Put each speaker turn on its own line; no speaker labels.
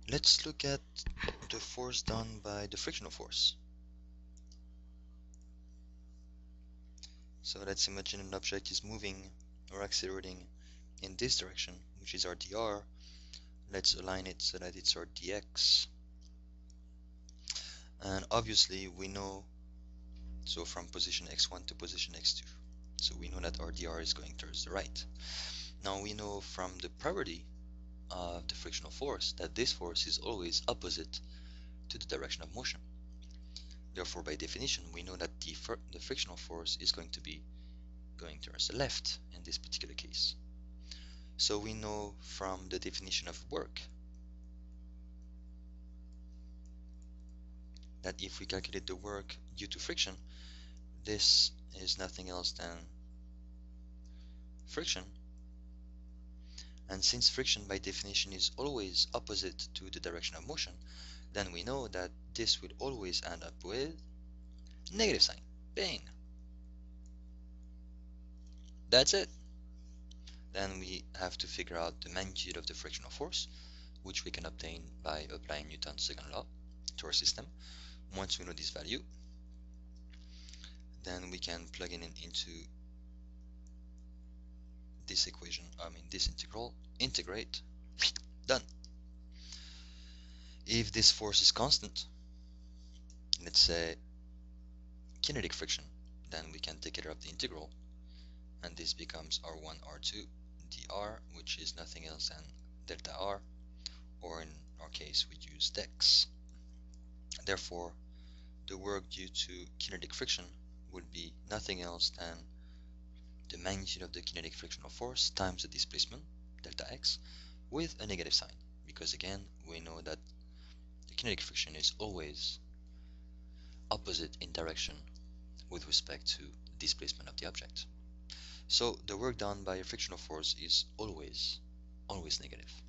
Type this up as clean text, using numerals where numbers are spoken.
Let's look at the force done by the frictional force. So let's imagine an object is moving or accelerating in this direction, which is our dr. Let's align it so that it's our dx. And obviously we know, so from position x1 to position x2, so we know that our dr is going towards the right. Now we know from the property of the frictional force that this force is always opposite to the direction of motion. Therefore, by definition, we know that the frictional force is going to be going towards the left in this particular case. So we know from the definition of work that if we calculate the work due to friction, this is nothing else than friction. And since friction by definition is always opposite to the direction of motion, then we know that this will always end up with negative sign. Bang! That's it. Then we have to figure out the magnitude of the frictional force, which we can obtain by applying Newton's second law to our system. Once we know this value, then we can plug it into this equation, this integral, integrate, done. If this force is constant, let's say kinetic friction, then we can take care of the integral, and this becomes r1, r2, dr, which is nothing else than delta r, or in our case we use dex. Therefore, the work due to kinetic friction would be nothing else than the magnitude of the kinetic frictional force times the displacement, delta x, with a negative sign, because again we know that the kinetic friction is always opposite in direction with respect to the displacement of the object. So the work done by a frictional force is always negative.